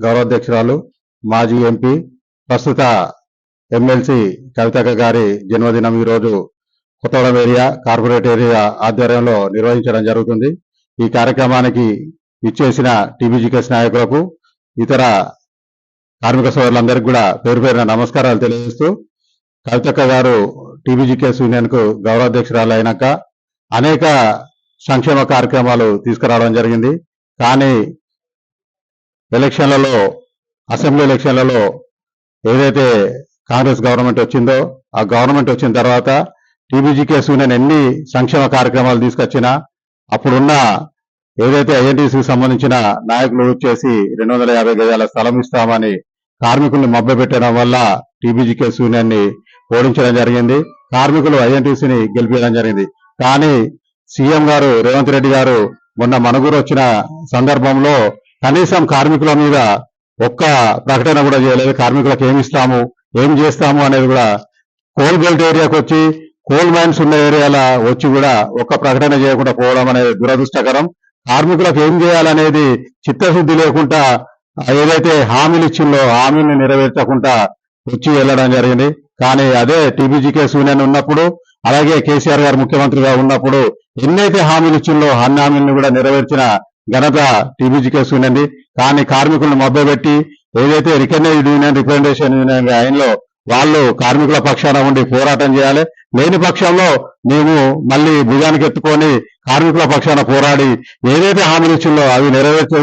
గౌరవాధ్యక్షురాలు మాజీ ఎంపీ ప్రస్తుత ఎమ్మెల్సీ కవితక్క గారి జన్మదినం ఈరోజు కొత్తగూడెం ఏరియా కార్పొరేట్ ఏరియా ఆధ్వర్యంలో నిర్వహించడం జరుగుతుంది. ఈ కార్యక్రమానికి ఇచ్చేసిన టీబీజీకేఎస్ నాయకులకు ఇతర కార్మిక సోదరులందరికీ కూడా పేరు పేరున నమస్కారాలు తెలియజేస్తూ, కవితక్క గారు టీబీజీకేఎస్ యూనియన్ కు గౌరవాధ్యక్షురాలు అయినాక అనేక సంక్షేమ కార్యక్రమాలు తీసుకురావడం జరిగింది. కానీ ఎలక్షన్లలో, అసెంబ్లీ ఎలక్షన్లలో ఏదైతే కాంగ్రెస్ గవర్నమెంట్ వచ్చిందో, ఆ గవర్నమెంట్ వచ్చిన తర్వాత టీబీజీకేఎస్ యూనియన్ ఎన్ని సంక్షేమ కార్యక్రమాలు తీసుకొచ్చినా అప్పుడున్న ఏదైతే ఐఎన్టీసీకి సంబంధించిన నాయకులు చేసి 250 గజాల స్థలం ఇస్తామని కార్మికుల్ని మభ్యపెట్టడం వల్ల టీబీజీకేఎస్ యూనియన్ ని ఓడించడం జరిగింది. కార్మికులు ఐఎన్టీసీని గెలిపించడం జరిగింది. కానీ సీఎం గారు రేవంత్ రెడ్డి గారు మొన్న మణుగూరు వచ్చిన సందర్భంలో కనీసం కార్మికుల మీద ఒక్క ప్రకటన కూడా చేయలేదు. కార్మికులకు ఏమి ఇస్తాము, ఏం చేస్తాము అనేది కూడా కోల్ బెల్ట్ ఏరియాకి వచ్చి కోల్ మైన్స్ ఉన్న ఏరియాలో వచ్చి కూడా ఒక్క ప్రకటన చేయకుండా పోవడం అనేది దురదృష్టకరం. కార్మికులకు ఏం చేయాలనేది చిత్తశుద్ధి లేకుండా ఏదైతే హామీలు ఇచ్చిందో హామీని నెరవేర్చకుండా వచ్చి వెళ్ళడం జరిగింది. కానీ అదే టీబీజీకేఎస్ యూనియన్ ఉన్నప్పుడు, అలాగే కేసీఆర్ గారు ముఖ్యమంత్రిగా ఉన్నప్పుడు ఎన్నైతే హామీలు ఇచ్చిందో అన్ని హామీలను కూడా నెరవేర్చిన ఘనత టీబీజీకేఎస్ యూనియన్. కానీ కార్మికులను మభ్యపెట్టి ఏదైతే రికగ్నైజ్డ్ యూనియన్, రిప్రజెంటేషన్ యూనియన్ ఆయనలో వాళ్ళు కార్మికుల పక్షాన ఉండి పోరాటం చేయాలి. లేని పక్షంలో మేము మళ్ళీ భుజానికి ఎత్తుకొని కార్మికుల పక్షాన పోరాడి ఏదైతే హామీలు ఇచ్చిందో అవి నెరవేర్చే